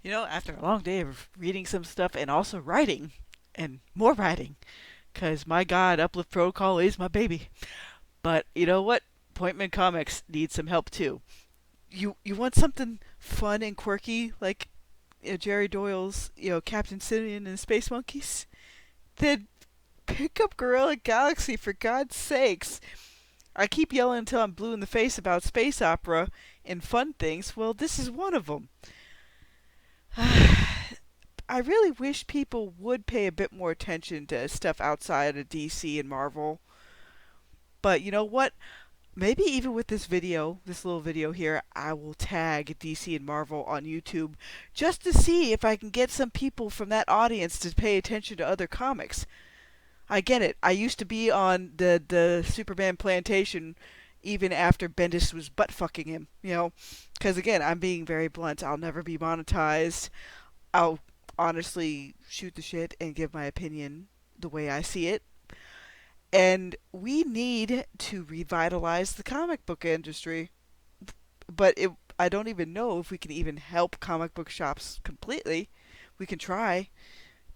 After a long day of reading some stuff and also writing and more writing, because my God, Uplift Protocol is my baby. But you know what? Pointman Comics needs some help too. You want something fun and quirky like Jerry Doyle's Captain Simeon and the Space Monkeys? Then pick up Gorilla Galaxy for God's sakes. I keep yelling until I'm blue in the face about space opera and fun things. Well, this is one of them. I really wish people would pay a bit more attention to stuff outside of DC and Marvel. But you know what? Maybe even with this video, this little video here, I will tag DC and Marvel on YouTube just to see if I can get some people from that audience to pay attention to other comics. I get it. I used to be on the Superman plantation even after Bendis was butt fucking him, Because again, I'm being very blunt. I'll never be monetized. I'll honestly shoot the shit and give my opinion the way I see it. And we need to revitalize the comic book industry. But I don't even know if we can even help comic book shops completely. We can try.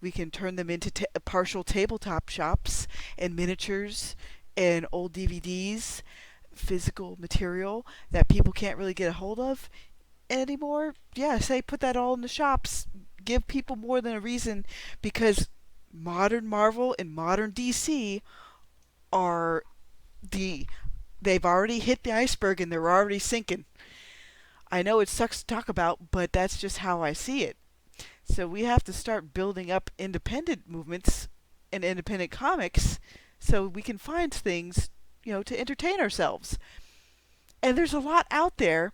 We can turn them into partial tabletop shops and miniatures and old DVDs, physical material that people can't really get a hold of anymore. Yeah, say put that all in the shops. Give people more than a reason, because modern Marvel and modern DC are they've already hit the iceberg and they're already sinking. I know it sucks to talk about, but that's just how I see it. So we have to start building up independent movements and independent comics so we can find things, to entertain ourselves. And there's a lot out there,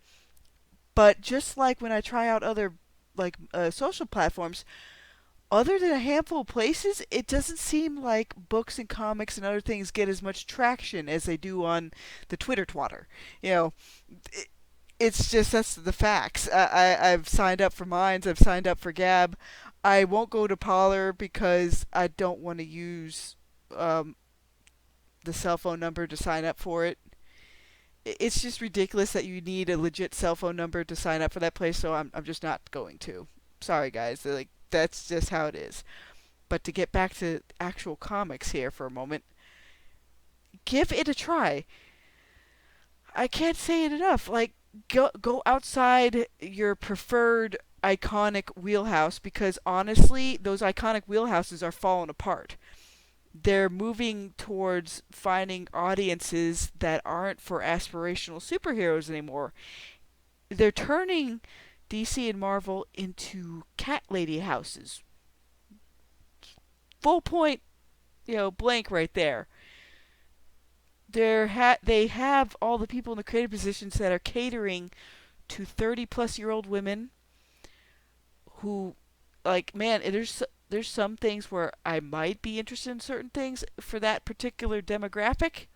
but just like when I try out other social platforms, other than a handful of places, it doesn't seem like books and comics and other things get as much traction as they do on the Twitter twatter. It's just, that's the facts. I've signed up for Minds. I've signed up for Gab. I won't go to Parler because I don't want to use the cell phone number to sign up for it. It's just ridiculous that you need a legit cell phone number to sign up for that place, so I'm just not going to. Sorry, guys. That's just how it is. But to get back to actual comics here for a moment, give it a try. I can't say it enough. Go outside your preferred iconic wheelhouse, because honestly, those iconic wheelhouses are falling apart. They're moving towards finding audiences that aren't for aspirational superheroes anymore. They're turning DC and Marvel into cat lady houses. Full point, blank right there. They have all the people in the creative positions that are catering to 30-plus-year-old women who, man, there's some things where I might be interested in certain things for that particular demographic,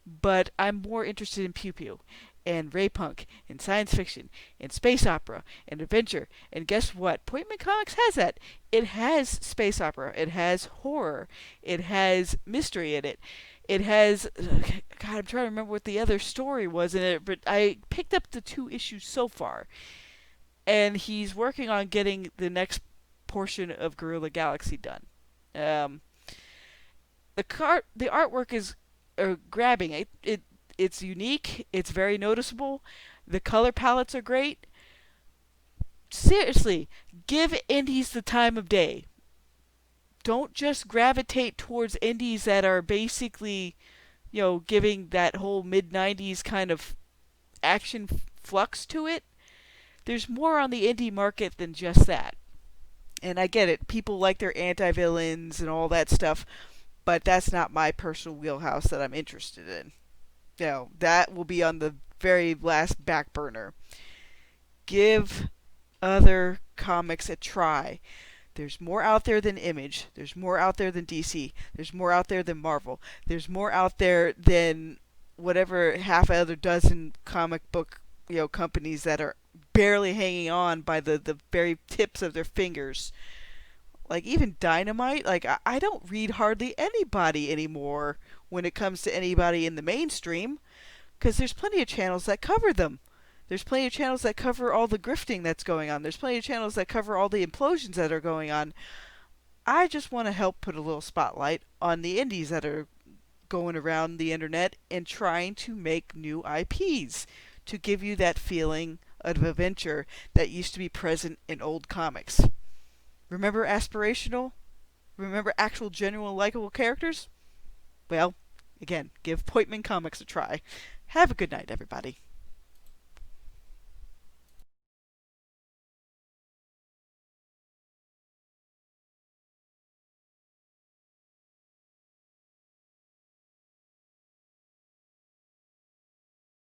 but I'm more interested in Pew Pew and Ray Punk and science fiction and space opera and adventure. And guess what? Pointman Comics has that. It has space opera. It has horror. It has mystery in it. It has, God, I'm trying to remember what the other story was in it, but I picked up the 2 issues so far. And he's working on getting the next portion of Gorilla Galaxy done. The artwork is grabbing. It's unique. It's very noticeable. The color palettes are great. Seriously, give indies the time of day. Don't just gravitate towards indies that are basically, giving that whole mid-90s kind of action flux to it. There's more on the indie market than just that. And I get it. People like their anti-villains and all that stuff, but that's not my personal wheelhouse that I'm interested in. That will be on the very last back burner. Give other comics a try. There's more out there than Image. There's more out there than DC. There's more out there than Marvel. There's more out there than whatever half a other dozen comic book companies that are barely hanging on by the very tips of their fingers. Even Dynamite, I don't read hardly anybody anymore when it comes to anybody in the mainstream, because there's plenty of channels that cover them. There's plenty of channels that cover all the grifting that's going on. There's plenty of channels that cover all the implosions that are going on. I just want to help put a little spotlight on the indies that are going around the internet and trying to make new IPs to give you that feeling of adventure that used to be present in old comics. Remember aspirational? Remember actual, genuine, likable characters? Well, again, give Pointman Comics a try. Have a good night, everybody.